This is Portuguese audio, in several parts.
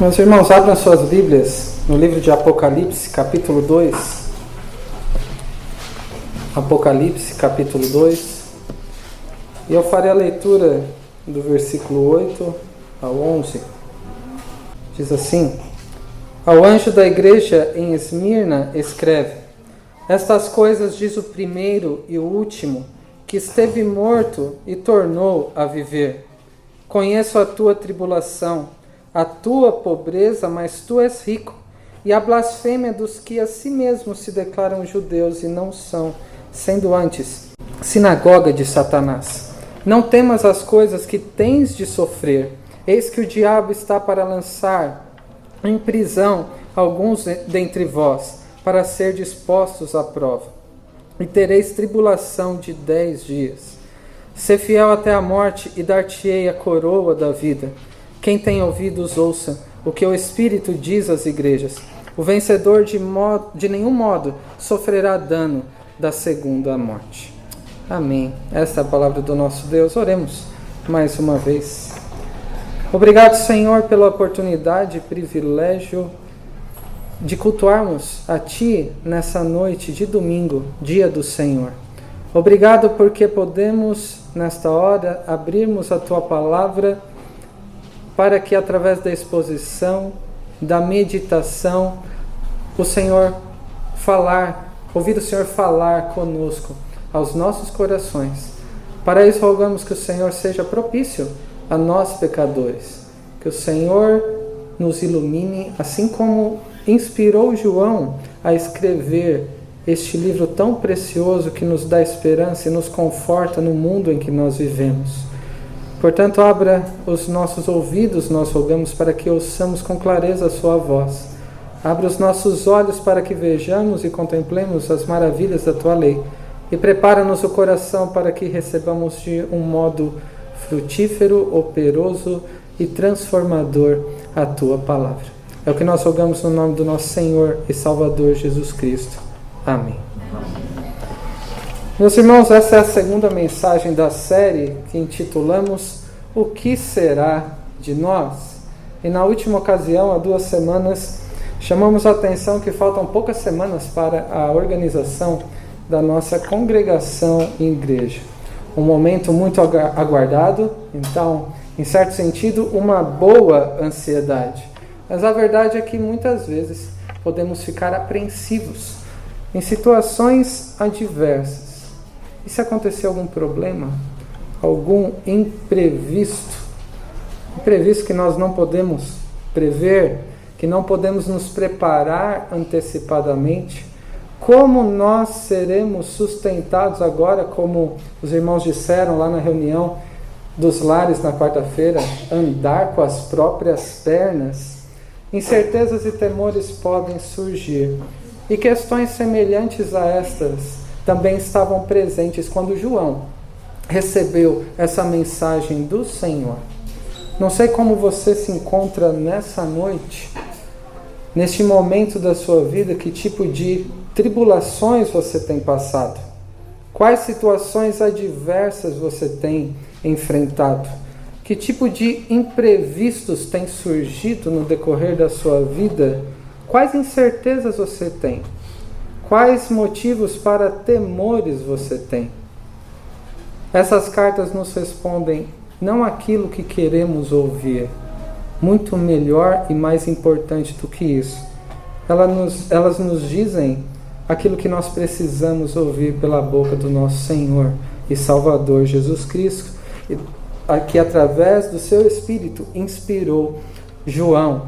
Meus irmãos, abram suas Bíblias no livro de Apocalipse, capítulo 2. Apocalipse, capítulo 2. E eu farei a leitura do versículo 8 ao 11. Diz assim: Ao anjo da igreja em Esmirna escreve: Estas coisas diz o primeiro e o último, que esteve morto e tornou a viver. Conheço a tua tribulação, a tua pobreza, mas tu és rico, e a blasfêmia dos que a si mesmos se declaram judeus e não são, sendo antes sinagoga de Satanás. Não temas as coisas que tens de sofrer. Eis que o diabo está para lançar em prisão alguns dentre vós, para ser dispostos à prova. E tereis tribulação de 10 dias. Sê fiel até a morte, e dar-te-ei a coroa da vida. Quem tem ouvidos, ouça o que o Espírito diz às igrejas. O vencedor de nenhum modo sofrerá dano da segunda morte. Amém. Esta é a palavra do nosso Deus. Oremos mais uma vez. Obrigado, Senhor, pela oportunidade e privilégio de cultuarmos a Ti nessa noite de domingo, dia do Senhor. Obrigado porque podemos, nesta hora, abrirmos a Tua palavra para que, através da exposição, da meditação, o Senhor ouvir o Senhor falar conosco, aos nossos corações. Para isso, rogamos que o Senhor seja propício a nós, pecadores. Que o Senhor nos ilumine, assim como inspirou João a escrever este livro tão precioso que nos dá esperança e nos conforta no mundo em que nós vivemos. Portanto, abra os nossos ouvidos, nós rogamos, para que ouçamos com clareza a sua voz. Abra os nossos olhos para que vejamos e contemplemos as maravilhas da tua lei. E prepara-nos o coração para que recebamos de um modo frutífero, operoso e transformador a tua palavra. É o que nós rogamos no nome do nosso Senhor e Salvador Jesus Cristo. Amém. Meus irmãos, essa é a segunda mensagem da série que intitulamos O que será de nós? E na última ocasião, há 2 semanas, chamamos a atenção que faltam poucas semanas para a organização da nossa congregação em igreja. Um momento muito aguardado, então, em certo sentido, uma boa ansiedade. Mas a verdade é que muitas vezes podemos ficar apreensivos em situações adversas. E se acontecer algum problema, algum imprevisto que nós não podemos prever, que não podemos nos preparar antecipadamente, como nós seremos sustentados agora, como os irmãos disseram lá na reunião dos lares na quarta-feira, andar com as próprias pernas? Incertezas e temores podem surgir. E questões semelhantes a estas também estavam presentes quando João recebeu essa mensagem do Senhor. Não sei como você se encontra nessa noite, neste momento da sua vida, que tipo de tribulações você tem passado, quais situações adversas você tem enfrentado, que tipo de imprevistos tem surgido no decorrer da sua vida, quais incertezas você tem. Quais motivos para temores você tem? Essas cartas nos respondem não aquilo que queremos ouvir, muito melhor e mais importante do que isso. Elas nos dizem aquilo que nós precisamos ouvir pela boca do nosso Senhor e Salvador Jesus Cristo, que através do seu Espírito inspirou João.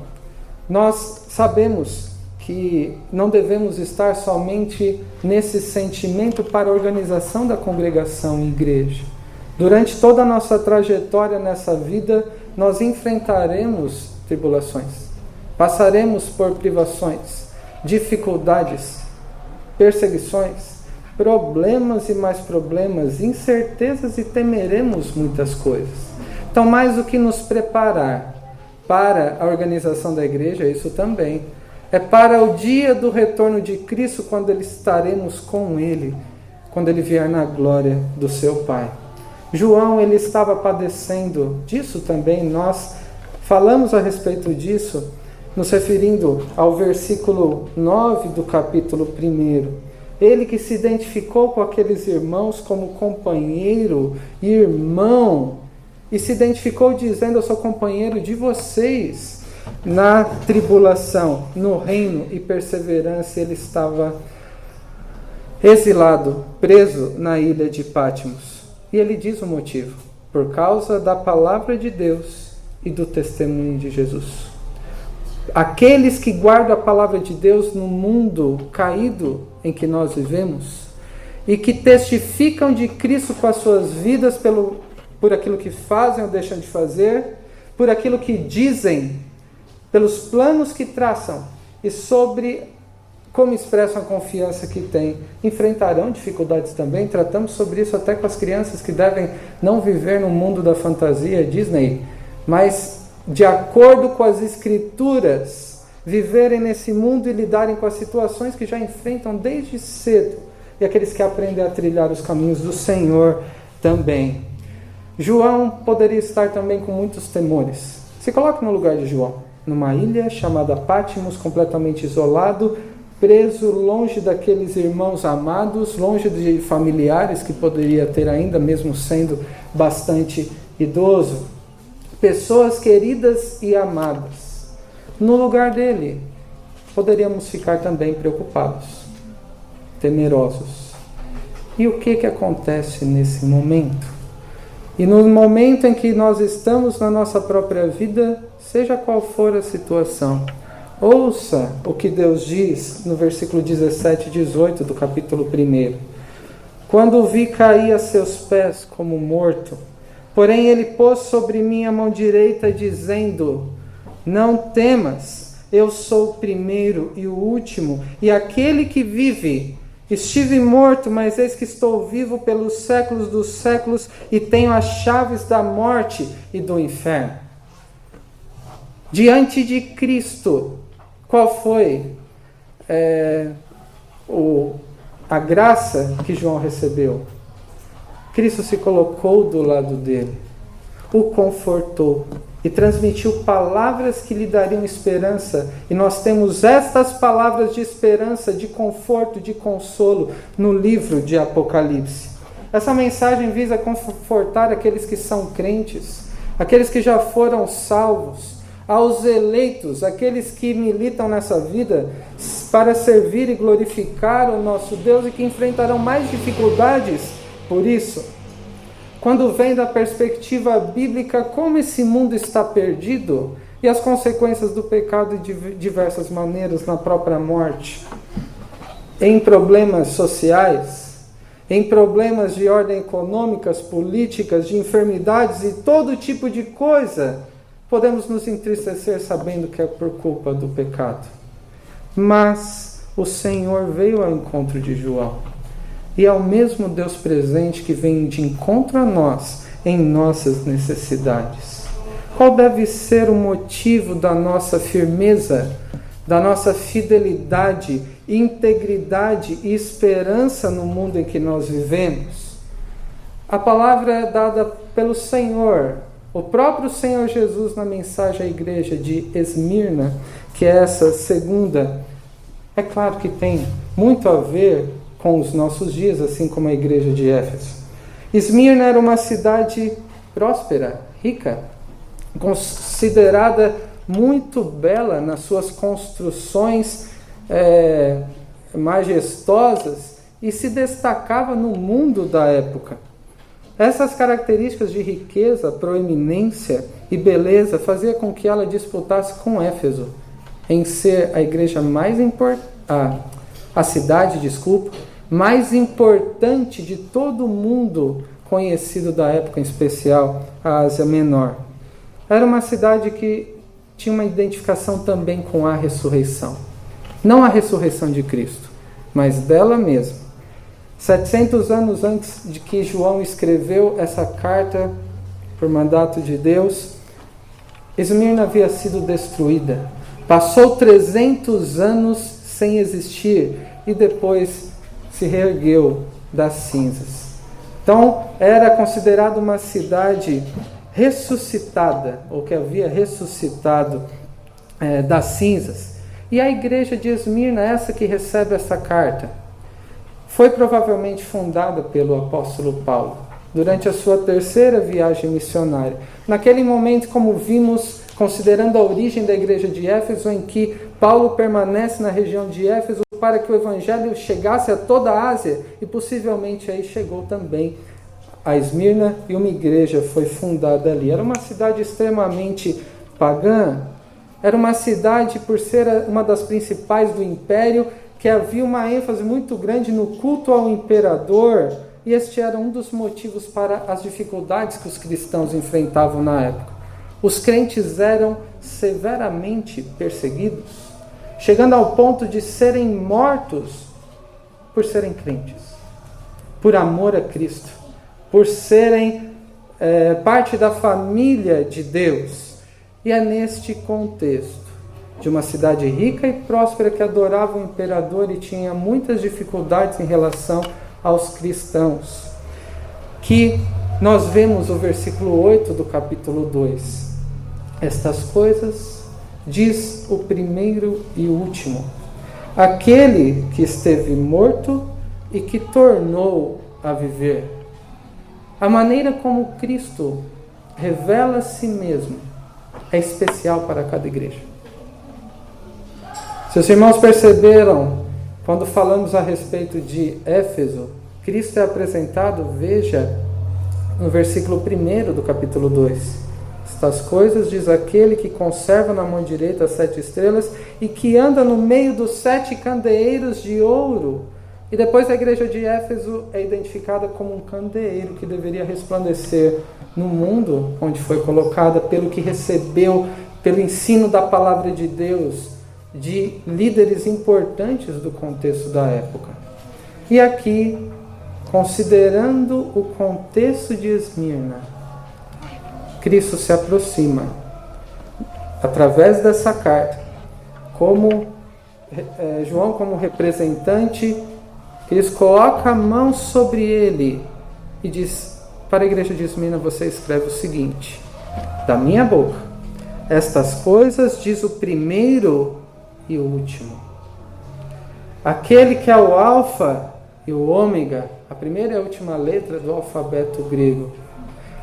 Nós sabemos que não devemos estar somente nesse sentimento para a organização da congregação em igreja. Durante toda a nossa trajetória nessa vida, nós enfrentaremos tribulações, passaremos por privações, dificuldades, perseguições, problemas e mais problemas, incertezas, e temeremos muitas coisas. Então, mais do que nos preparar para a organização da igreja, isso também é para o dia do retorno de Cristo, quando estaremos com Ele, quando Ele vier na glória do seu Pai. João, ele estava padecendo disso também. Nós falamos a respeito disso nos referindo ao versículo 9 do capítulo 1. Ele que se identificou com aqueles irmãos como companheiro e irmão, e se identificou dizendo: eu sou companheiro de vocês na tribulação, no reino e perseverança. Ele estava exilado, preso na ilha de Patmos. E ele diz o motivo: por causa da palavra de Deus e do testemunho de Jesus. Aqueles que guardam a palavra de Deus no mundo caído em que nós vivemos e que testificam de Cristo com as suas vidas por aquilo que fazem ou deixam de fazer, por aquilo que dizem, pelos planos que traçam e sobre como expressam a confiança que têm, enfrentarão dificuldades também. Tratamos sobre isso até com as crianças que devem não viver no mundo da fantasia Disney, mas de acordo com as Escrituras, viverem nesse mundo e lidarem com as situações que já enfrentam desde cedo, e aqueles que aprendem a trilhar os caminhos do Senhor também. João poderia estar também com muitos temores. Se coloque no lugar de João, numa ilha chamada Patmos, completamente isolado, preso, longe daqueles irmãos amados, longe de familiares que poderia ter ainda, mesmo sendo bastante idoso. Pessoas queridas e amadas. No lugar dele, poderíamos ficar também preocupados, temerosos. E o que acontece nesse momento? E no momento em que nós estamos na nossa própria vida, seja qual for a situação, ouça o que Deus diz no versículo 17 e 18 do capítulo 1. Quando o vi cair a seus pés como morto, porém ele pôs sobre mim a mão direita, dizendo: não temas, eu sou o primeiro e o último, e aquele que vive. Estive morto, mas eis que estou vivo pelos séculos dos séculos, e tenho as chaves da morte e do inferno. Diante de Cristo, qual foi a graça que João recebeu? Cristo se colocou do lado dele, o confortou e transmitiu palavras que lhe dariam esperança. E nós temos estas palavras de esperança, de conforto, de consolo no livro de Apocalipse. Essa mensagem visa confortar aqueles que são crentes, aqueles que já foram salvos, aos eleitos, aqueles que militam nessa vida para servir e glorificar o nosso Deus e que enfrentarão mais dificuldades por isso. Quando vem da perspectiva bíblica, como esse mundo está perdido e as consequências do pecado de diversas maneiras na própria morte, em problemas sociais, em problemas de ordem econômicas, políticas, de enfermidades e todo tipo de coisa, podemos nos entristecer sabendo que é por culpa do pecado. Mas o Senhor veio ao encontro de João. E é o mesmo Deus presente que vem de encontro a nós em nossas necessidades. Qual deve ser o motivo da nossa firmeza, da nossa fidelidade, integridade e esperança no mundo em que nós vivemos? A palavra é dada pelo Senhor, o próprio Senhor Jesus, na mensagem à igreja de Esmirna, que é essa segunda. É claro que tem muito a ver com os nossos dias, assim como a igreja de Éfeso. Esmirna era uma cidade próspera, rica, considerada muito bela nas suas construções majestosas e se destacava no mundo da época. Essas características de riqueza, proeminência e beleza fazia com que ela disputasse com Éfeso em ser a igreja mais a cidade, mais importante de todo o mundo conhecido da época, em especial a Ásia Menor. Era uma cidade que tinha uma identificação também com a ressurreição. Não a ressurreição de Cristo, mas dela mesma. 700 anos antes de que João escreveu essa carta por mandato de Deus, Esmirna havia sido destruída. Passou 300 anos sem existir e depois se reergueu das cinzas. Então, era considerada uma cidade ressuscitada, ou que havia ressuscitado das cinzas. E a igreja de Esmirna, essa que recebe essa carta, foi provavelmente fundada pelo apóstolo Paulo, durante a sua terceira viagem missionária. Naquele momento, como vimos, considerando a origem da igreja de Éfeso, em que Paulo permanece na região de Éfeso para que o evangelho chegasse a toda a Ásia, e possivelmente aí chegou também a Esmirna, e uma igreja foi fundada ali. Era uma cidade extremamente pagã, era uma cidade, por ser uma das principais do império, que havia uma ênfase muito grande no culto ao imperador, e este era um dos motivos para as dificuldades que os cristãos enfrentavam na época. Os crentes eram severamente perseguidos, chegando ao ponto de serem mortos por serem crentes, por amor a Cristo, por serem parte da família de Deus. E é neste contexto de uma cidade rica e próspera que adorava o imperador e tinha muitas dificuldades em relação aos cristãos, que nós vemos o versículo 8 do capítulo 2. Estas coisas diz o primeiro e último, aquele que esteve morto e que tornou a viver. A maneira como Cristo revela a si mesmo é especial para cada igreja. Se os irmãos perceberam, quando falamos a respeito de Éfeso, Cristo é apresentado, veja, no versículo 1 do capítulo 2. Estas coisas diz aquele que conserva na mão direita as 7 estrelas e que anda no meio dos 7 candeeiros de ouro. E depois a igreja de Éfeso é identificada como um candeeiro que deveria resplandecer no mundo onde foi colocada, pelo que recebeu, pelo ensino da palavra de Deus, de líderes importantes do contexto da época. E aqui, considerando o contexto de Esmirna, Cristo se aproxima, através dessa carta, como João como representante, Cristo coloca a mão sobre ele e diz para a igreja de Esmirna: você escreve o seguinte: da minha boca, estas coisas diz o primeiro e o último, aquele que é o alfa e o ômega, a primeira e a última letra do alfabeto grego,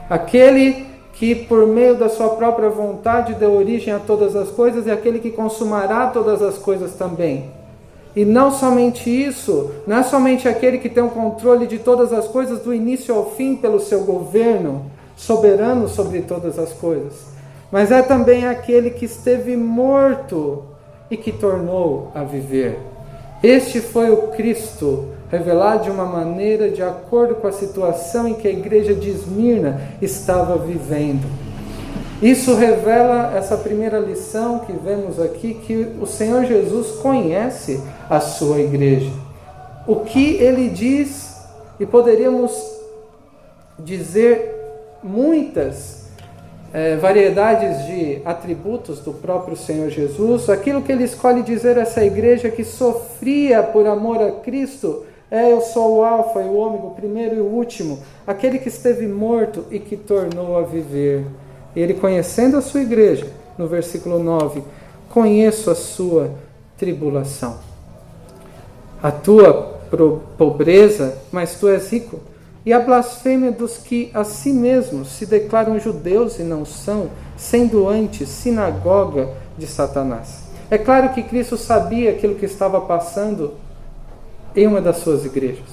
aquele que por meio da sua própria vontade deu origem a todas as coisas e aquele que consumará todas as coisas também. E não somente isso, não é somente aquele que tem o controle de todas as coisas do início ao fim pelo seu governo, soberano sobre todas as coisas, mas é também aquele que esteve morto e que tornou a viver. Este foi o Cristo revelado de uma maneira de acordo com a situação em que a igreja de Esmirna estava vivendo. Isso revela essa primeira lição que vemos aqui, que o Senhor Jesus conhece a sua igreja. O que ele diz, e poderíamos dizer muitas variedades de atributos do próprio Senhor Jesus, aquilo que ele escolhe dizer a essa igreja que sofria por amor a Cristo: eu sou o alfa e o ômega, o primeiro e o último, aquele que esteve morto e que tornou a viver. Ele, conhecendo a sua igreja, no versículo 9, conheço a sua tribulação, a tua pobreza, mas tu és rico, e a blasfêmia dos que a si mesmos se declaram judeus e não são, sendo antes sinagoga de Satanás. É claro que Cristo sabia aquilo que estava passando em uma das suas igrejas,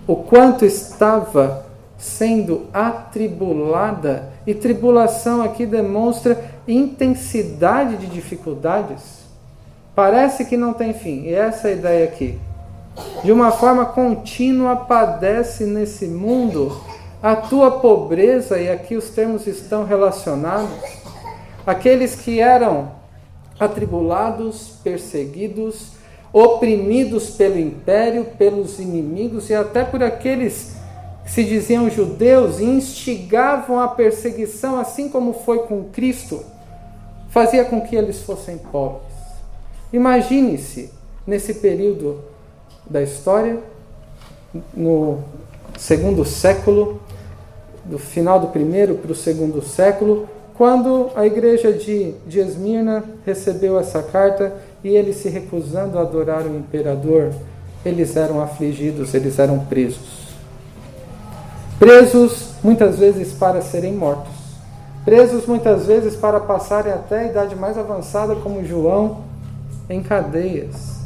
o quanto estava sendo atribulada, e tribulação aqui demonstra intensidade de dificuldades. Parece que não tem fim, e essa é a ideia aqui. De uma forma contínua padece nesse mundo a tua pobreza, e aqui os termos estão relacionados. Aqueles que eram atribulados, perseguidos, oprimidos pelo império, pelos inimigos e até por aqueles que se diziam judeus e instigavam a perseguição, assim como foi com Cristo, fazia com que eles fossem pobres. Imagine-se, nesse período da história, no segundo século, do final do primeiro para o segundo século, Quando a igreja de Esmirna recebeu essa carta e eles se recusando a adorar o imperador, eles eram afligidos, eles eram presos. Presos muitas vezes para serem mortos. Presos muitas vezes para passarem até a idade mais avançada, como João, em cadeias.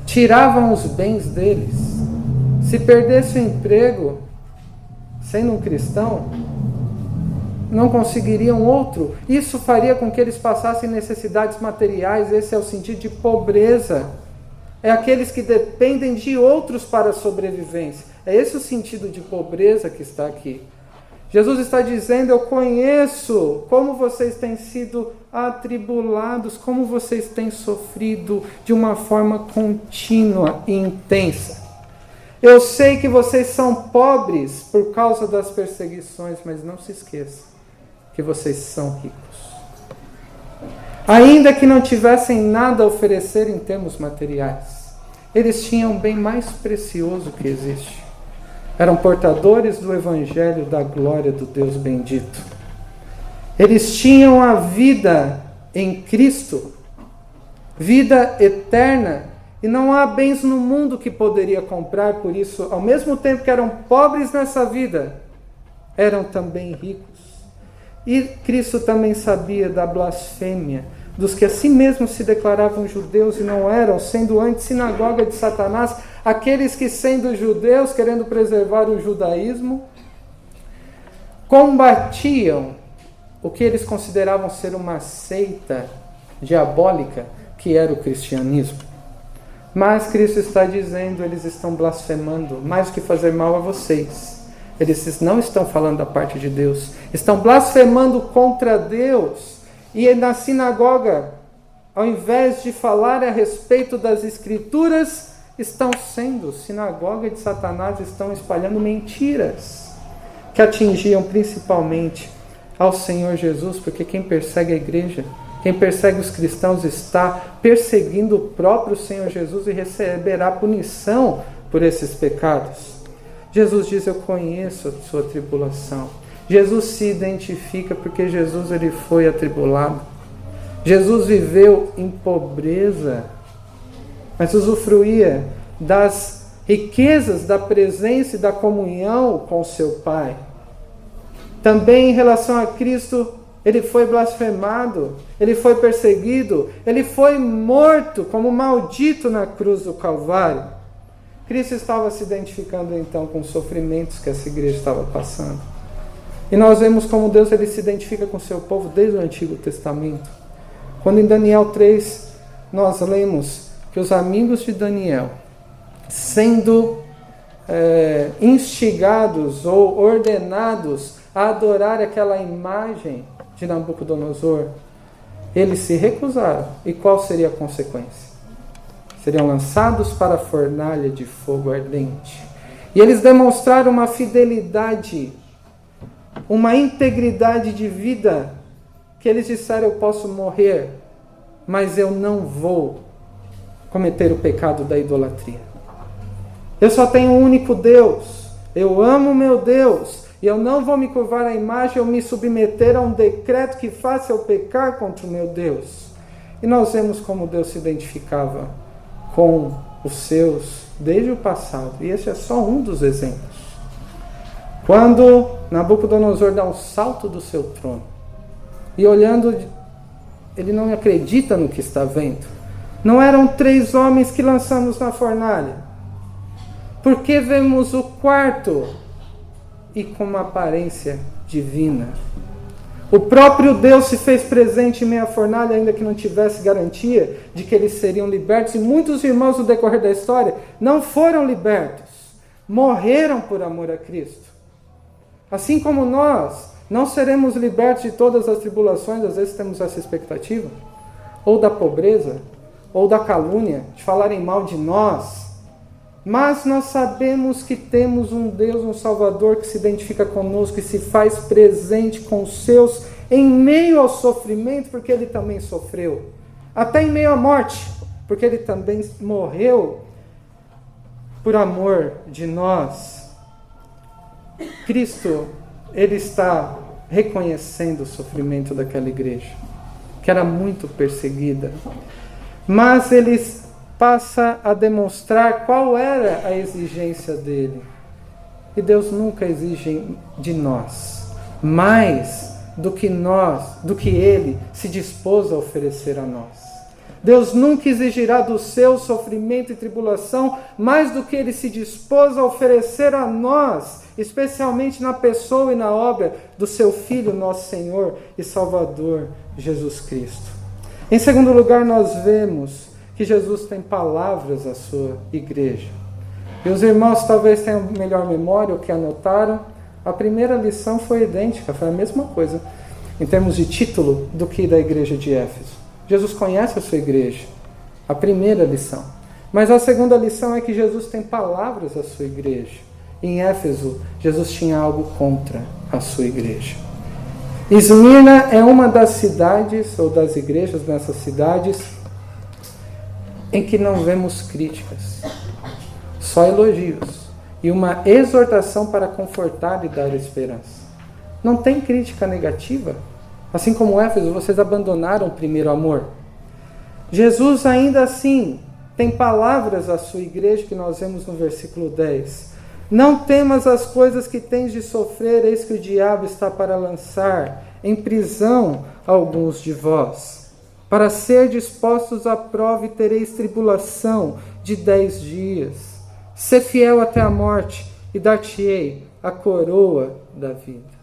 Tiravam os bens deles. Se perdesse o emprego, sendo um cristão, não conseguiriam outro. Isso faria com que eles passassem necessidades materiais. Esse é o sentido de pobreza. É aqueles que dependem de outros para a sobrevivência. É esse o sentido de pobreza que está aqui. Jesus está dizendo: eu conheço como vocês têm sido atribulados, como vocês têm sofrido de uma forma contínua e intensa. Eu sei que vocês são pobres por causa das perseguições, mas não se esqueça que vocês são ricos. Ainda que não tivessem nada a oferecer em termos materiais, eles tinham o bem mais precioso que existe. Eram portadores do Evangelho da glória do Deus bendito. Eles tinham a vida em Cristo, vida eterna, e não há bens no mundo que poderia comprar. Por isso, ao mesmo tempo que eram pobres nessa vida, eram também ricos. E Cristo também sabia da blasfêmia dos que a si mesmos se declaravam judeus e não eram, sendo antes sinagoga de Satanás, aqueles que, sendo judeus, querendo preservar o judaísmo, combatiam o que eles consideravam ser uma seita diabólica, que era o cristianismo. Mas Cristo está dizendo: eles estão blasfemando, mais do que fazer mal a vocês. Eles não estão falando da parte de Deus, estão blasfemando contra Deus. E na sinagoga, ao invés de falar a respeito das Escrituras, estão sendo sinagoga de Satanás, estão espalhando mentiras que atingiam principalmente ao Senhor Jesus, porque quem persegue a igreja, quem persegue os cristãos, está perseguindo o próprio Senhor Jesus e receberá punição por esses pecados. Jesus diz: eu conheço a sua tribulação. Jesus se identifica porque Jesus ele foi atribulado. Jesus viveu em pobreza, mas usufruía das riquezas da presença e da comunhão com seu Pai. Também em relação a Cristo, ele foi blasfemado, ele foi perseguido, ele foi morto como maldito na cruz do Calvário. Cristo estava se identificando então com os sofrimentos que essa igreja estava passando. E nós vemos como Deus ele se identifica com o seu povo desde o Antigo Testamento. Quando em Daniel 3 nós lemos que os amigos de Daniel, sendo instigados ou ordenados a adorar aquela imagem de Nabucodonosor, eles se recusaram. E qual seria a consequência? Seriam lançados para a fornalha de fogo ardente. E eles demonstraram uma fidelidade, uma integridade de vida, que eles disseram: eu posso morrer, mas eu não vou cometer o pecado da idolatria. Eu só tenho um único Deus, eu amo meu Deus, e eu não vou me curvar à imagem ou me submeter a um decreto que faça eu pecar contra o meu Deus. E nós vemos como Deus se identificava com os seus desde o passado, e esse é só um dos exemplos. Quando Nabucodonosor dá um salto do seu trono, e olhando, ele não acredita no que está vendo. Não eram 3 homens que lançamos na fornalha? Porque vemos o quarto e com uma aparência divina. O próprio Deus se fez presente em meio à fornalha, ainda que não tivesse garantia de que eles seriam libertos. E muitos irmãos no decorrer da história não foram libertos, morreram por amor a Cristo. Assim como nós não seremos libertos de todas as tribulações, às vezes temos essa expectativa, ou da pobreza, ou da calúnia, de falarem mal de nós. Mas nós sabemos que temos um Deus, um Salvador que se identifica conosco e se faz presente com os seus em meio ao sofrimento, porque Ele também sofreu. Até em meio à morte, porque Ele também morreu por amor de nós. Cristo, Ele está reconhecendo o sofrimento daquela igreja, que era muito perseguida. Mas ele passa a demonstrar qual era a exigência dele. E Deus nunca exige de nós mais do que ele se dispôs a oferecer a nós. Deus nunca exigirá do seu sofrimento e tribulação mais do que ele se dispôs a oferecer a nós, especialmente na pessoa e na obra do seu Filho, nosso Senhor e Salvador, Jesus Cristo. Em segundo lugar, nós vemos que Jesus tem palavras à sua igreja. E os irmãos talvez tenham melhor memória, o que anotaram. A primeira lição foi idêntica, foi a mesma coisa, em termos de título, do que da igreja de Éfeso. Jesus conhece a sua igreja, a primeira lição. Mas a segunda lição é que Jesus tem palavras à sua igreja. Em Éfeso, Jesus tinha algo contra a sua igreja. Esmirna é uma das cidades, ou das igrejas nessas cidades, em que não vemos críticas, só elogios e uma exortação para confortar e dar esperança. Não tem crítica negativa. Assim como Éfeso, vocês abandonaram o primeiro amor. Jesus ainda assim tem palavras à sua igreja que nós vemos no versículo 10. Não temas as coisas que tens de sofrer, eis que o diabo está para lançar em prisão alguns de vós. Para ser dispostos à prova e tereis tribulação de 10 dias. Sê fiel até a morte e dar-te-ei a coroa da vida.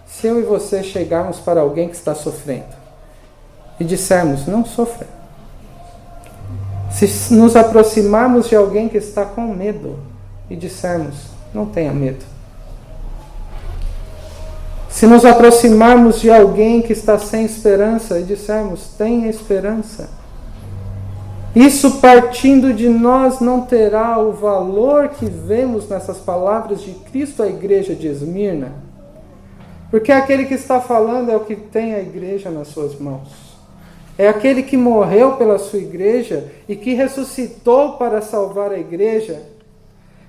Se eu e você chegarmos para alguém que está sofrendo e dissermos, não sofra. Se nos aproximarmos de alguém que está com medo e dissermos, não tenha medo. Se nos aproximarmos de alguém que está sem esperança e dissermos, tenha esperança. Isso partindo de nós não terá o valor que vemos nessas palavras de Cristo à igreja de Esmirna. Porque aquele que está falando é o que tem a igreja nas suas mãos. É aquele que morreu pela sua igreja e que ressuscitou para salvar a igreja.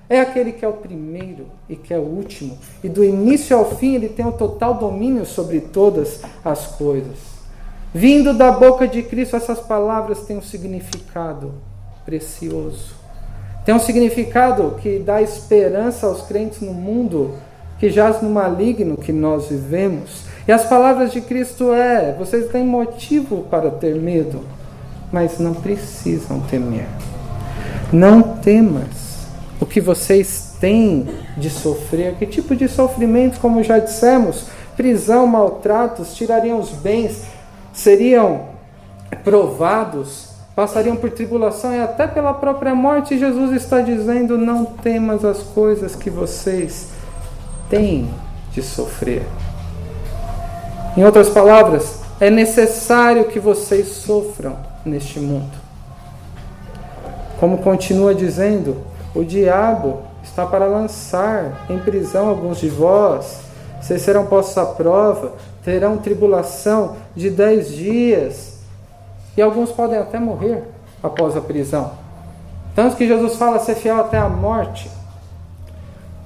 É aquele que é o primeiro e que é o último. E do início ao fim ele tem o total domínio sobre todas as coisas. Vindo da boca de Cristo, essas palavras têm um significado precioso. Tem um significado que dá esperança aos crentes no mundo que jaz no maligno que nós vivemos. E as palavras de Cristo vocês têm motivo para ter medo, mas não precisam temer. Não temas o que vocês têm de sofrer. Que tipo de sofrimento, como já dissemos? Prisão, maltratos, tirariam os bens, seriam provados, passariam por tribulação e até pela própria morte. E Jesus está dizendo, não temas as coisas que vocês têm de sofrer. Em outras palavras, é necessário que vocês sofram neste mundo. Como continua dizendo, o diabo está para lançar em prisão alguns de vós. Vocês serão postos à prova, terão tribulação de 10 dias. E alguns podem até morrer após a prisão. Tanto que Jesus fala ser fiel até a morte.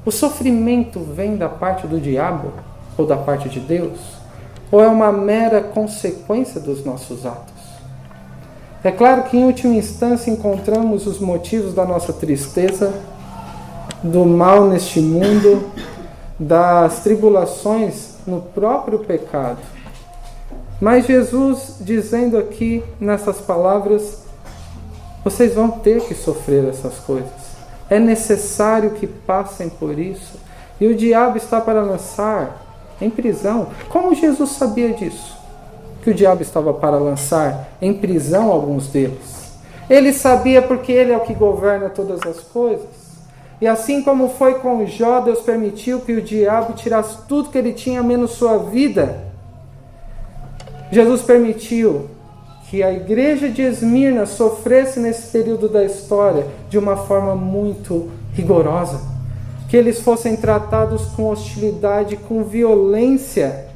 O sofrimento vem da parte do diabo ou da parte de Deus? Ou é uma mera consequência dos nossos atos? É claro que em última instância encontramos os motivos da nossa tristeza, do mal neste mundo, das tribulações no próprio pecado. Mas Jesus dizendo aqui nessas palavras, vocês vão ter que sofrer essas coisas. É necessário que passem por isso. E o diabo está para lançar em prisão. Como Jesus sabia disso? Que o diabo estava para lançar em prisão alguns deles. Ele sabia porque ele é o que governa todas as coisas. E assim como foi com Jó, Deus permitiu que o diabo tirasse tudo que ele tinha, menos sua vida. Jesus permitiu que a igreja de Esmirna sofresse nesse período da história de uma forma muito rigorosa. Que eles fossem tratados com hostilidade, com violência.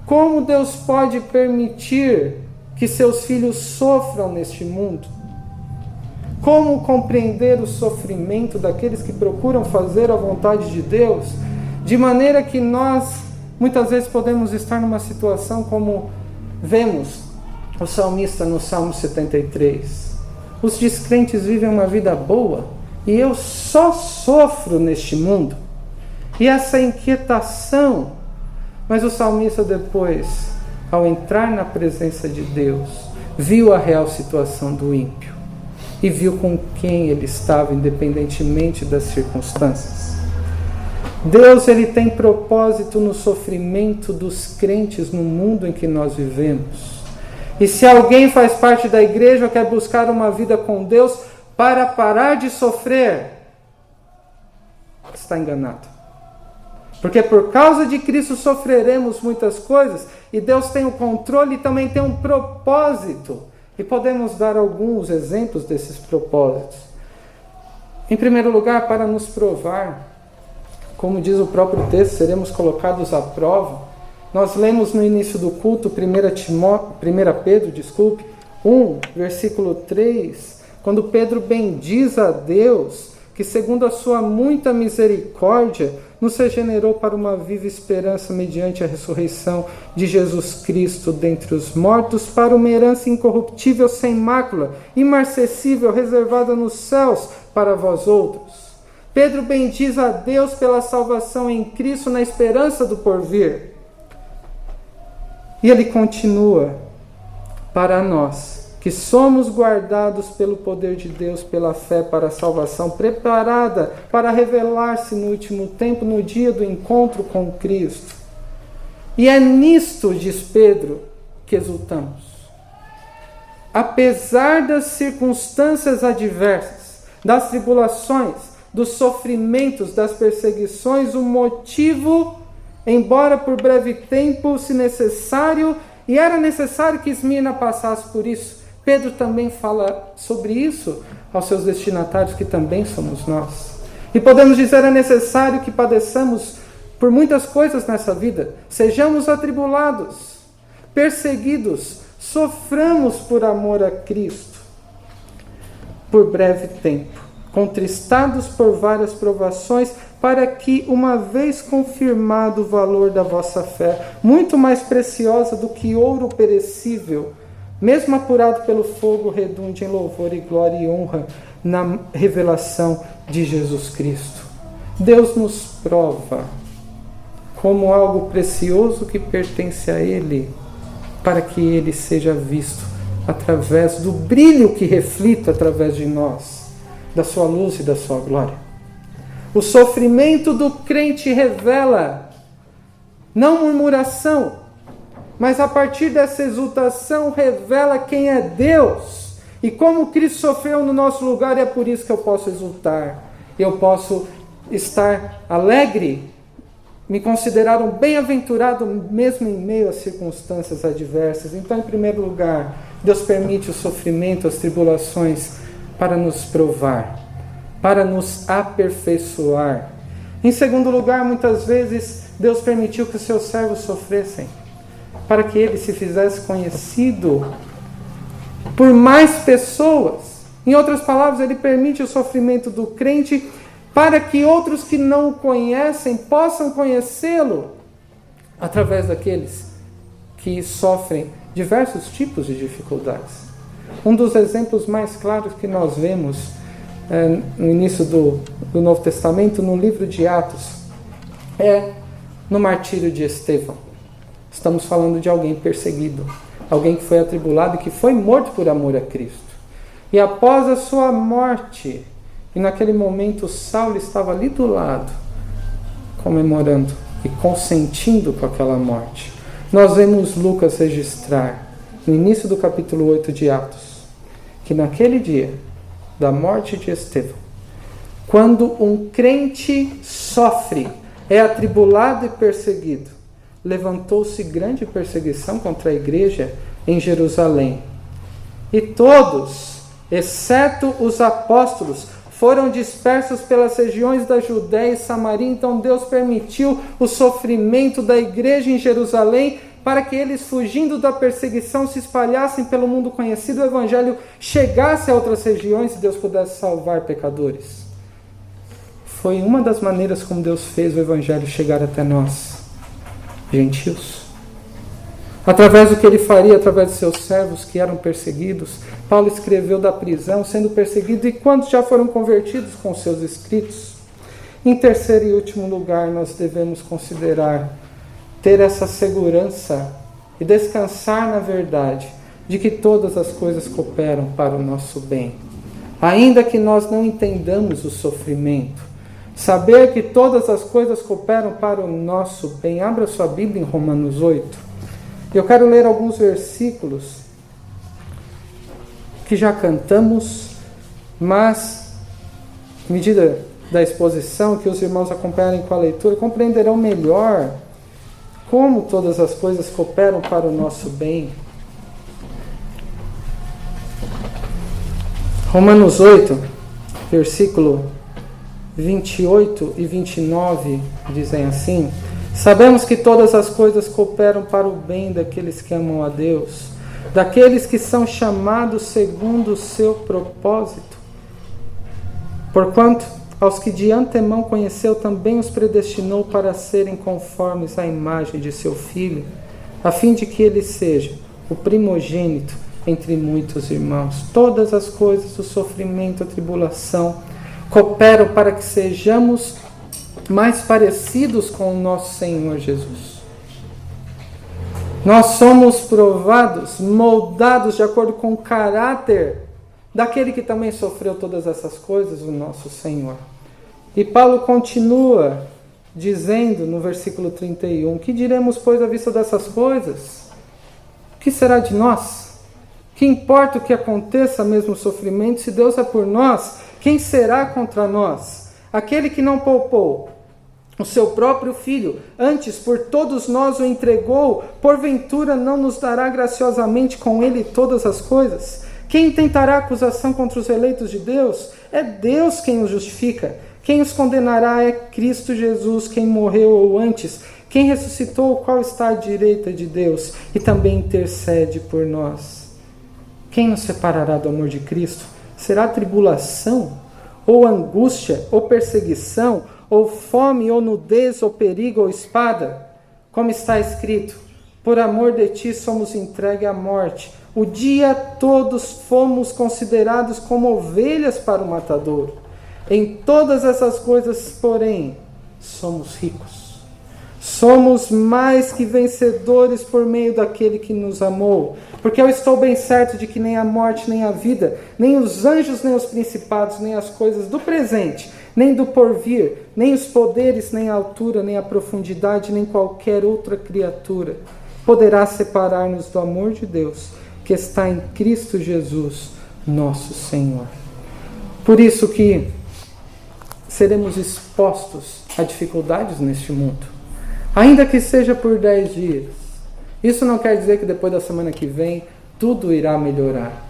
Como Deus pode permitir que seus filhos sofram neste mundo? Como compreender o sofrimento daqueles que procuram fazer a vontade de Deus, de maneira que nós Muitas vezes podemos estar numa situação como vemos o salmista no Salmo 73. Os descrentes vivem uma vida boa e eu só sofro neste mundo. E essa inquietação, mas o salmista depois, ao entrar na presença de Deus, viu a real situação do ímpio e viu com quem ele estava, independentemente das circunstâncias. Deus, ele tem propósito no sofrimento dos crentes no mundo em que nós vivemos. E se alguém faz parte da igreja ou quer buscar uma vida com Deus para parar de sofrer, está enganado. Porque por causa de Cristo sofreremos muitas coisas e Deus tem o controle e também tem um propósito. E podemos dar alguns exemplos desses propósitos. Em primeiro lugar, para nos provar. Como diz o próprio texto, seremos colocados à prova. Nós lemos no início do culto, 1 Pedro, 1, versículo 3, quando Pedro bendiz a Deus, que segundo a sua muita misericórdia, nos regenerou para uma viva esperança mediante a ressurreição de Jesus Cristo dentre os mortos, para uma herança incorruptível, sem mácula, imarcessível, reservada nos céus para vós outros. Pedro bendiz a Deus pela salvação em Cristo na esperança do porvir. E ele continua, para nós, que somos guardados pelo poder de Deus, pela fé para a salvação, preparada para revelar-se no último tempo, no dia do encontro com Cristo. E é nisto, diz Pedro, que exultamos. Apesar das circunstâncias adversas, das tribulações, dos sofrimentos, das perseguições, o motivo, embora por breve tempo, se necessário, e era necessário que Esmirna passasse por isso, Pedro também fala sobre isso aos seus destinatários, que também somos nós. E podemos dizer, é necessário que padeçamos por muitas coisas nessa vida, sejamos atribulados, perseguidos, soframos por amor a Cristo, por breve tempo, contristados por várias provações, para que, uma vez confirmado o valor da vossa fé, muito mais preciosa do que ouro perecível, mesmo apurado pelo fogo, redunde em louvor e glória e honra na revelação de Jesus Cristo. Deus nos prova como algo precioso que pertence a Ele, para que Ele seja visto através do brilho que reflita através de nós, da sua luz e da sua glória. O sofrimento do crente revela não murmuração, mas a partir dessa exultação revela quem é Deus e como Cristo sofreu no nosso lugar, e é por isso que eu posso exultar, eu posso estar alegre, me considerar um bem-aventurado mesmo em meio às circunstâncias adversas. Então, em primeiro lugar, Deus permite o sofrimento, as tribulações, para nos provar, para nos aperfeiçoar. Em segundo lugar, muitas vezes, Deus permitiu que os seus servos sofressem, para que Ele se fizesse conhecido por mais pessoas. Em outras palavras, Ele permite o sofrimento do crente para que outros que não o conhecem possam conhecê-lo através daqueles que sofrem diversos tipos de dificuldades. Um dos exemplos mais claros que nós vemos no início do Novo Testamento, no livro de Atos, é no martírio de Estevão. Estamos falando de alguém perseguido, alguém que foi atribulado e que foi morto por amor a Cristo. E após a sua morte, e naquele momento Saulo estava ali do lado, comemorando e consentindo com aquela morte. Nós vemos Lucas registrar, no início do capítulo 8 de Atos, que naquele dia da morte de Estevão, quando um crente sofre, é atribulado e perseguido, levantou-se grande perseguição contra a igreja em Jerusalém. E todos, exceto os apóstolos, foram dispersos pelas regiões da Judéia e Samaria. Então Deus permitiu o sofrimento da igreja em Jerusalém, para que eles, fugindo da perseguição, se espalhassem pelo mundo conhecido, o evangelho chegasse a outras regiões e Deus pudesse salvar pecadores. Foi uma das maneiras como Deus fez o evangelho chegar até nós. gentios. Através do que ele faria, através de seus servos que eram perseguidos, Paulo escreveu da prisão, sendo perseguido, e quantos já foram convertidos com seus escritos. Em terceiro e último lugar, nós devemos considerar ter essa segurança e descansar na verdade de que todas as coisas cooperam para o nosso bem. Ainda que nós não entendamos o sofrimento, saber que todas as coisas cooperam para o nosso bem. Abra sua Bíblia em Romanos 8. Eu quero ler alguns versículos que já cantamos, mas, à medida da exposição, que os irmãos acompanharem com a leitura, compreenderão melhor como todas as coisas cooperam para o nosso bem. Romanos 8, versículo 28 e 29 dizem assim: sabemos que todas as coisas cooperam para o bem daqueles que amam a Deus, daqueles que são chamados segundo o seu propósito. Porquanto, aos que de antemão conheceu, também os predestinou para serem conformes à imagem de seu Filho, a fim de que ele seja o primogênito entre muitos irmãos. Todas as coisas, o sofrimento, a tribulação, cooperam para que sejamos mais parecidos com o nosso Senhor Jesus. Nós somos provados, moldados de acordo com o caráter daquele que também sofreu todas essas coisas, o nosso Senhor. E Paulo continua dizendo no versículo 31, que diremos, pois, à vista dessas coisas? O que será de nós? Que importa o que aconteça, mesmo o sofrimento, se Deus é por nós, quem será contra nós? Aquele que não poupou o seu próprio Filho, antes por todos nós o entregou, porventura não nos dará graciosamente com ele todas as coisas? Quem tentará acusação contra os eleitos de Deus? É Deus quem os justifica. Quem os condenará é Cristo Jesus, quem morreu ou antes, quem ressuscitou, o qual está à direita de Deus e também intercede por nós. Quem nos separará do amor de Cristo? Será tribulação, ou angústia, ou perseguição, ou fome, ou nudez, ou perigo, ou espada? Como está escrito: por amor de ti somos entregues à morte. O dia todos fomos considerados como ovelhas para o matadouro. Em todas essas coisas, porém, somos ricos. Somos mais que vencedores por meio daquele que nos amou. Porque eu estou bem certo de que nem a morte, nem a vida, nem os anjos, nem os principados, nem as coisas do presente, nem do porvir, nem os poderes, nem a altura, nem a profundidade, nem qualquer outra criatura poderá separar-nos do amor de Deus, que está em Cristo Jesus, nosso Senhor. Por isso que seremos expostos a dificuldades neste mundo, ainda que seja por 10 dias. Isso não quer dizer que depois da semana que vem tudo irá melhorar.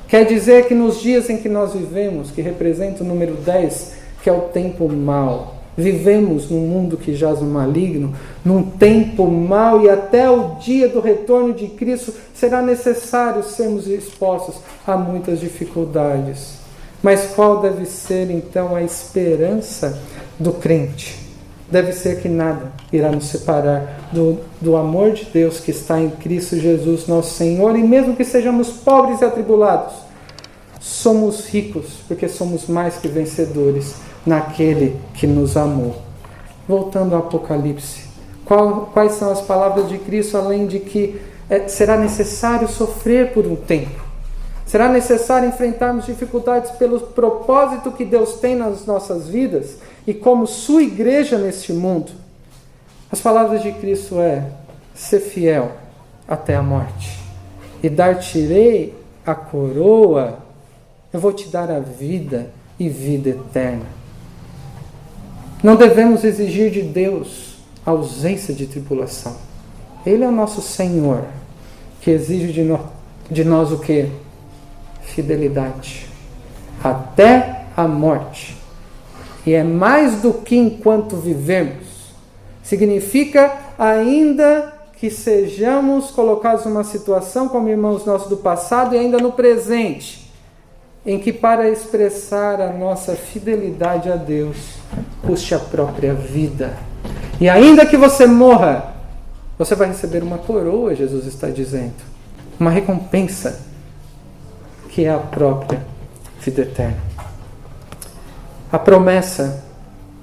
Quer dizer que nos dias em que nós vivemos, que representa o número 10, que é o tempo mau, vivemos num mundo que jaz no maligno, num tempo mau, e até o dia do retorno de Cristo será necessário sermos expostos a muitas dificuldades. Mas qual deve ser então a esperança do crente? Deve ser que nada irá nos separar do amor de Deus que está em Cristo Jesus, nosso Senhor. E mesmo que sejamos pobres e atribulados, somos ricos, porque somos mais que vencedores naquele que nos amou. Voltando ao Apocalipse, quais são as palavras de Cristo, além de que será necessário sofrer por um tempo? Será necessário enfrentarmos dificuldades pelo propósito que Deus tem nas nossas vidas e como sua igreja neste mundo. As palavras de Cristo ser fiel até a morte, e dar-te-ei a coroa, eu vou te dar a vida e vida eterna. Não devemos exigir de Deus a ausência de tribulação. Ele é o nosso Senhor, que exige de nós o quê? Fidelidade até a morte. E é mais do que enquanto vivemos. Significa ainda que sejamos colocados numa situação como irmãos nossos do passado e ainda no presente, em que para expressar a nossa fidelidade a Deus, custe a própria vida. E ainda que você morra Você vai receber uma coroa, Jesus está dizendo. Uma recompensa, que é a própria vida eterna. A promessa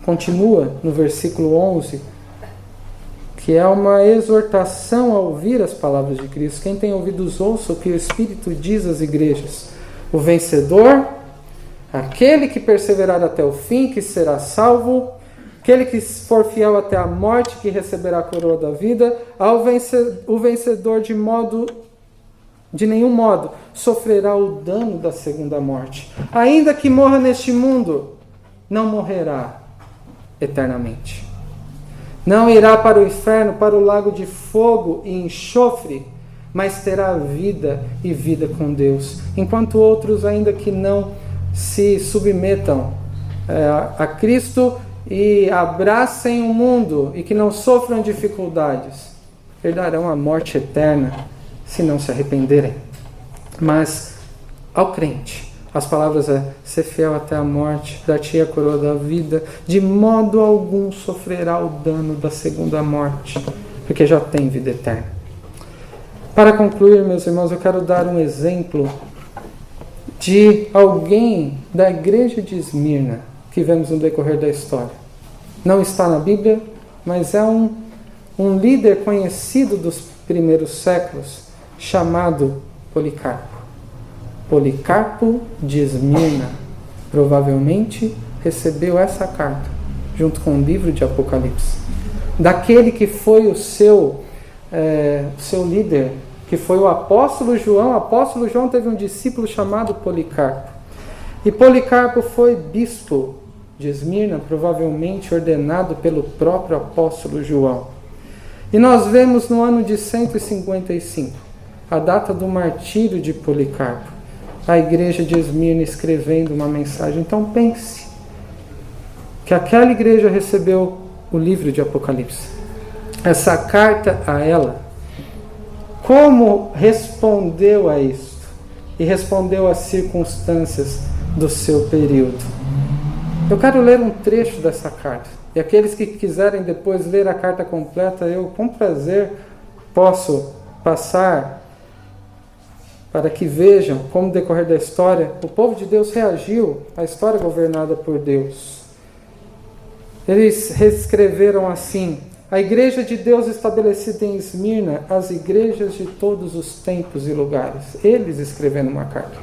continua no versículo 11, que é uma exortação a ouvir as palavras de Cristo. Quem tem ouvidos, ouça o que o Espírito diz às igrejas. O vencedor, aquele que perseverar até o fim, que será salvo. Aquele que for fiel até a morte, que receberá a coroa da vida. O vencedor de nenhum modo sofrerá o dano da segunda morte. Ainda que morra neste mundo, não morrerá eternamente. Não irá para o inferno, para o lago de fogo e enxofre, mas terá vida e vida com Deus. Enquanto outros, ainda que não se submetam a Cristo e abracem o mundo e que não sofram dificuldades, herdarão a morte eterna se não se arrependerem. Mas ao crente, as palavras ser fiel até a morte, dar-te a coroa da vida, de modo algum sofrerá o dano da segunda morte, porque já tem vida eterna. Para concluir, meus irmãos, eu quero dar um exemplo de alguém da igreja de Esmirna, que vemos no decorrer da história. Não está na Bíblia, mas é um líder conhecido dos primeiros séculos, chamado Policarpo. Policarpo de Esmirna provavelmente recebeu essa carta, junto com o livro de Apocalipse, daquele que foi o seu líder, que foi o apóstolo João. O apóstolo João teve um discípulo chamado Policarpo. E Policarpo foi bispo de Esmirna, provavelmente ordenado pelo próprio apóstolo João. E nós vemos no ano de 155, a data do martírio de Policarpo, a igreja de Esmirna escrevendo uma mensagem. Então pense que aquela igreja recebeu o livro de Apocalipse, essa carta a ela. Como respondeu a isso? E respondeu às circunstâncias do seu período. Eu quero ler um trecho dessa carta. E aqueles que quiserem depois ler a carta completa, eu com prazer posso passar para que vejam como no decorrer da história o povo de Deus reagiu à história governada por Deus. Eles reescreveram assim: a igreja de Deus estabelecida em Esmirna, as igrejas de todos os tempos e lugares. Eles escrevendo uma carta.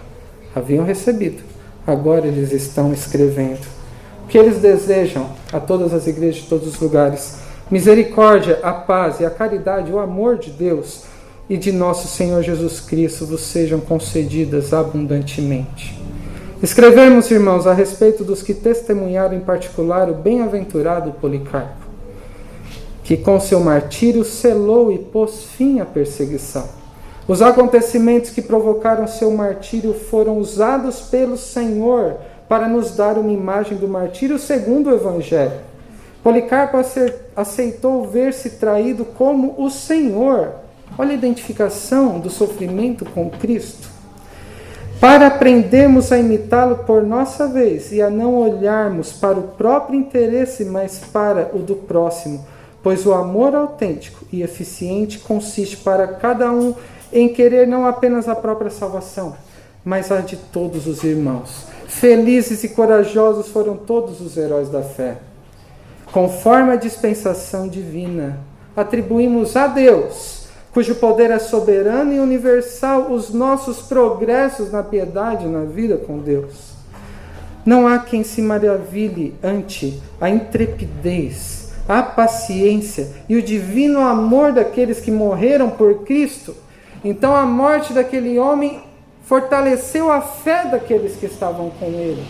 Haviam recebido, agora eles estão escrevendo. O que eles desejam a todas as igrejas de todos os lugares: misericórdia, a paz e a caridade, o amor de Deus e de nosso Senhor Jesus Cristo vos sejam concedidas abundantemente. Escrevemos, irmãos, a respeito dos que testemunharam em particular o bem-aventurado Policarpo, que com seu martírio selou e pôs fim à perseguição. Os acontecimentos que provocaram seu martírio foram usados pelo Senhor para nos dar uma imagem do martírio segundo o Evangelho. Policarpo aceitou ver-se traído como o Senhor. Olha a identificação do sofrimento com Cristo. Para aprendermos a imitá-lo por nossa vez e a não olharmos para o próprio interesse, mas para o do próximo, pois o amor autêntico e eficiente consiste para cada um em querer não apenas a própria salvação, mas a de todos os irmãos. Felizes e corajosos foram todos os heróis da fé. Conforme a dispensação divina, atribuímos a Deus, cujo poder é soberano e universal, os nossos progressos na piedade e na vida com Deus. Não há quem se maravilhe ante a intrepidez, a paciência e o divino amor daqueles que morreram por Cristo. Então a morte daquele homem fortaleceu a fé daqueles que estavam com ele.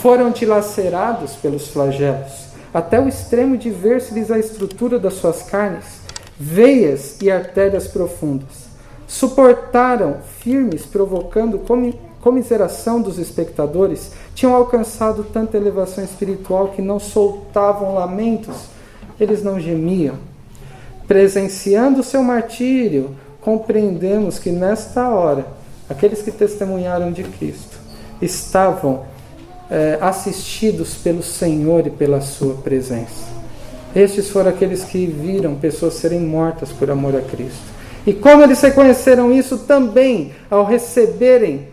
Foram dilacerados pelos flagelos, até o extremo de ver-se-lhes a estrutura das suas carnes, veias e artérias profundas. Suportaram firmes, provocando comiseração dos espectadores. Tinham alcançado tanta elevação espiritual que não soltavam lamentos, eles não gemiam. Presenciando o seu martírio, compreendemos que nesta hora, aqueles que testemunharam de Cristo estavam assistidos pelo Senhor e pela sua presença. Estes foram aqueles que viram pessoas serem mortas por amor a Cristo. E como eles reconheceram isso também ao receberem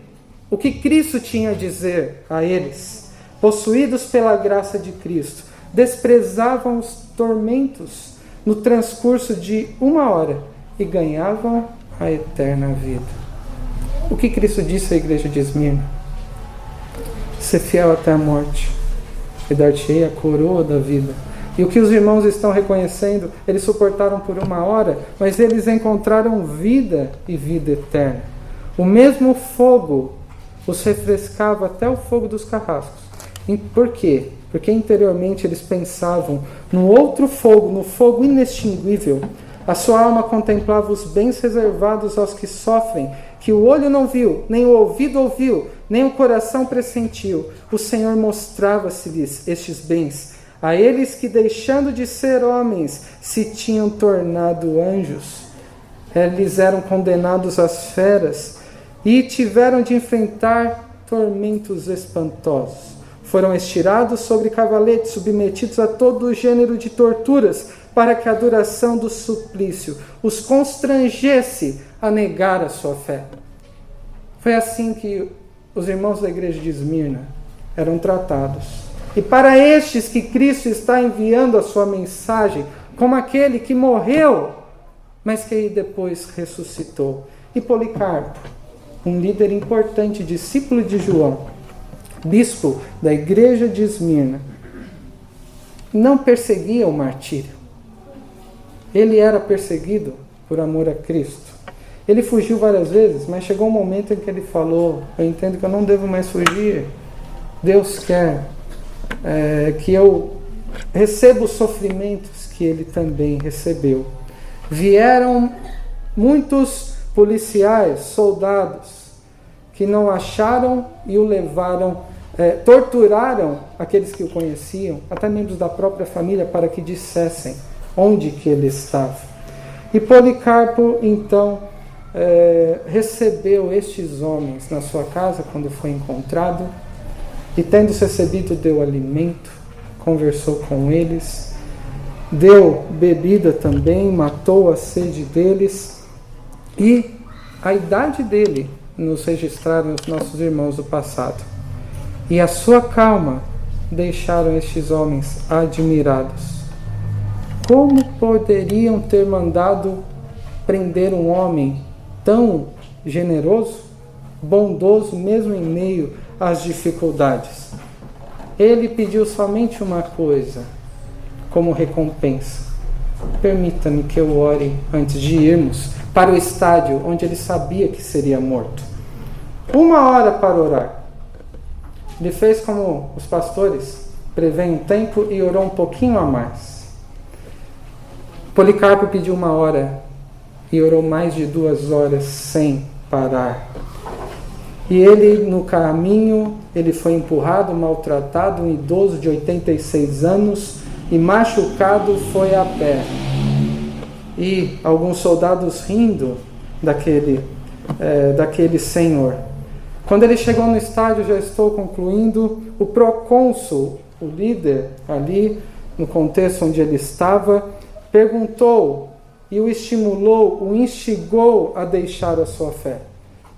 o que Cristo tinha a dizer a eles, possuídos pela graça de Cristo, desprezavam os tormentos no transcurso de 1 hora e ganhavam a eterna vida. O que Cristo disse à igreja de Esmirna? Ser fiel até a morte e dar-te-ei a coroa da vida. E o que os irmãos estão reconhecendo, eles suportaram por 1 hora, mas eles encontraram vida e vida eterna. O mesmo fogo os refrescava até o fogo dos carrascos. E por quê? Porque interiormente eles pensavam no outro fogo, no fogo inextinguível. A sua alma contemplava os bens reservados aos que sofrem, que o olho não viu, nem o ouvido ouviu, nem o coração pressentiu. O Senhor mostrava-se-lhes estes bens, a eles que, deixando de ser homens, se tinham tornado anjos. Eles eram condenados às feras e tiveram de enfrentar tormentos espantosos. Foram estirados sobre cavaletes, submetidos a todo gênero de torturas, para que a duração do suplício os constrangesse a negar a sua fé. Foi assim que os irmãos da igreja de Esmirna eram tratados. E para estes que Cristo está enviando a sua mensagem, como aquele que morreu, mas que depois ressuscitou. E Policarpo, um líder importante, discípulo de João, bispo da igreja de Esmirna, não perseguia o martírio. Ele era perseguido por amor a Cristo. Ele fugiu várias vezes, mas chegou um momento em que ele falou: eu entendo que eu não devo mais fugir. Deus quer que eu receba os sofrimentos que ele também recebeu. Vieram muitos policiais, soldados, que não acharam e o levaram, torturaram aqueles que o conheciam, até membros da própria família, para que dissessem onde que ele estava. E Policarpo, então, recebeu estes homens na sua casa quando foi encontrado, e tendo-os recebido, deu alimento, conversou com eles, deu bebida também, matou a sede deles, e a idade dele nos registraram os nossos irmãos do passado. E a sua calma deixaram estes homens admirados. Como poderiam ter mandado prender um homem tão generoso, bondoso, mesmo em meio às dificuldades? Ele pediu somente uma coisa como recompensa: permita-me que eu ore antes de irmos para o estádio onde ele sabia que seria morto. 1 hora para orar. Ele fez como os pastores prevêem um tempo e orou um pouquinho a mais. Policarpo pediu 1 hora e orou mais de 2 horas sem parar. E ele, no caminho, ele foi empurrado, maltratado, um idoso de 86 anos, e machucado foi a pé. E alguns soldados rindo daquele senhor. Quando ele chegou no estádio, já estou concluindo, o procônsul, o líder ali, no contexto onde ele estava, perguntou e o estimulou, o instigou a deixar a sua fé.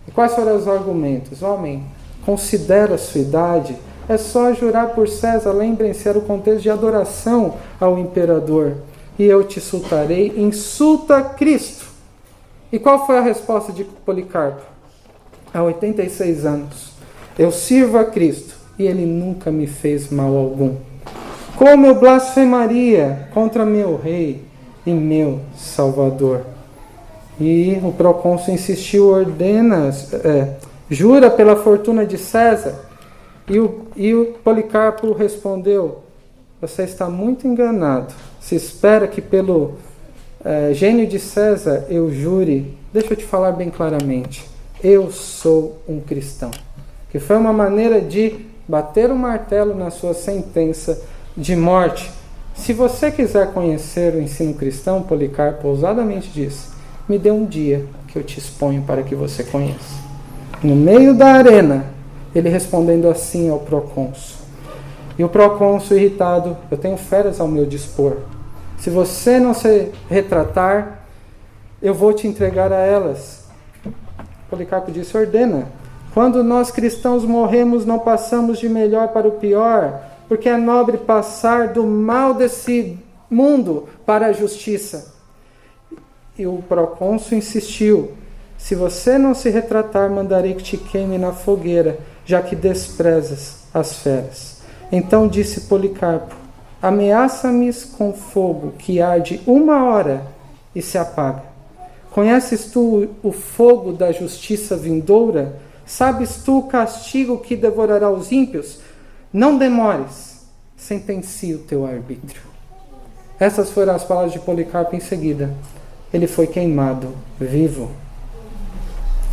E quais foram os argumentos? Homem, considera a sua idade, é só jurar por César. Lembrem-se, era o contexto de adoração ao imperador. E eu te insultarei, insulta Cristo. E qual foi a resposta de Policarpo? Há 86 anos, eu sirvo a Cristo e ele nunca me fez mal algum. Como eu blasfemaria contra meu rei e meu Salvador? E o procônsul insistiu, jura pela fortuna de César. E o Policarpo respondeu: você está muito enganado. Se espera que pelo gênio de César eu jure. Deixa eu te falar bem claramente. Eu sou um cristão. Que foi uma maneira de bater o martelo na sua sentença de morte. Se você quiser conhecer o ensino cristão, Policarpo ousadamente disse: me dê um dia que eu te exponho para que você conheça. No meio da arena, ele respondendo assim ao procônsul. E o procônsul, irritado: eu tenho feras ao meu dispor. Se você não se retratar, eu vou te entregar a elas. Policarpo disse, ordena. Quando nós cristãos morremos, não passamos de melhor para o pior, porque é nobre passar do mal desse mundo para a justiça. E o procônsul insistiu, se você não se retratar, mandarei que te queime na fogueira, já que desprezas as feras. Então disse Policarpo, ameaça-me com fogo que arde 1 hora e se apaga. Conheces tu o fogo da justiça vindoura? Sabes tu o castigo que devorará os ímpios? Não demores, sentencie o teu arbítrio. Essas foram as palavras de Policarpo em seguida. Ele foi queimado vivo.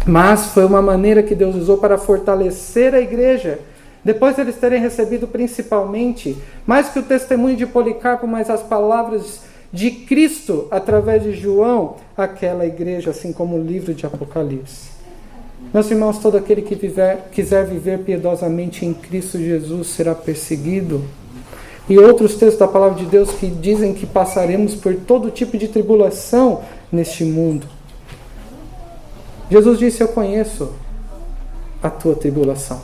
Mas foi uma maneira que Deus usou para fortalecer a igreja. Depois de eles terem recebido principalmente, mais que o testemunho de Policarpo, mas as palavras de Cristo através de João, aquela igreja, assim como o livro de Apocalipse. Meus irmãos, todo aquele que quiser viver piedosamente em Cristo Jesus será perseguido. E outros textos da palavra de Deus que dizem que passaremos por todo tipo de tribulação neste mundo. Jesus disse, eu conheço a tua tribulação.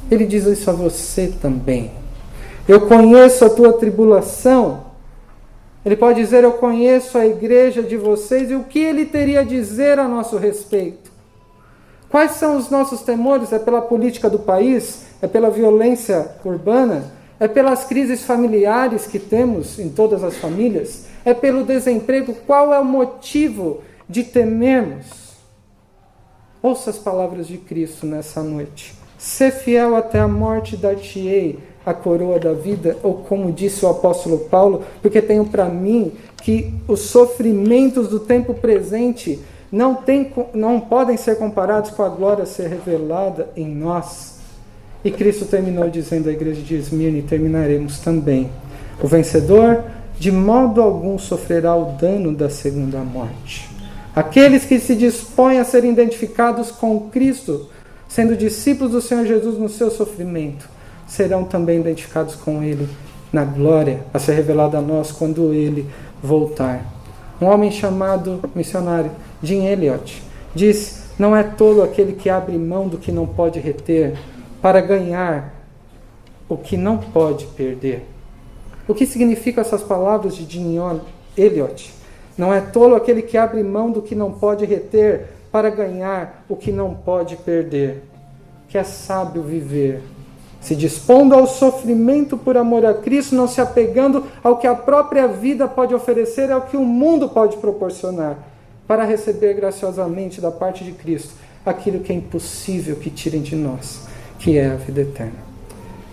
Ele diz isso a você também. Eu conheço a tua tribulação. Ele pode dizer, eu conheço a igreja de vocês e o que ele teria a dizer a nosso respeito. Quais são os nossos temores? É pela política do país? É pela violência urbana? É pelas crises familiares que temos em todas as famílias? É pelo desemprego? Qual é o motivo de temermos? Ouça as palavras de Cristo nessa noite. Ser fiel até a morte, dar-te-ei a coroa da vida, ou como disse o apóstolo Paulo, porque tenho para mim que os sofrimentos do tempo presente não podem ser comparados com a glória a ser revelada em nós. E Cristo terminou dizendo à igreja de Esmirna, e terminaremos também, o vencedor de modo algum sofrerá o dano da segunda morte. Aqueles que se dispõem a serem identificados com Cristo, sendo discípulos do Senhor Jesus no seu sofrimento, serão também identificados com Ele na glória a ser revelada a nós quando Ele voltar. Um homem chamado missionário Jim Elliot diz, não é tolo aquele que abre mão do que não pode reter para ganhar o que não pode perder. O que significam essas palavras de Jim Elliot? Não é tolo aquele que abre mão do que não pode reter para ganhar o que não pode perder. Que é sábio viver, se dispondo ao sofrimento por amor a Cristo, não se apegando ao que a própria vida pode oferecer, ao que o mundo pode proporcionar, para receber graciosamente da parte de Cristo aquilo que é impossível que tirem de nós, que é a vida eterna.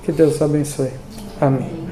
Que Deus abençoe. Amém.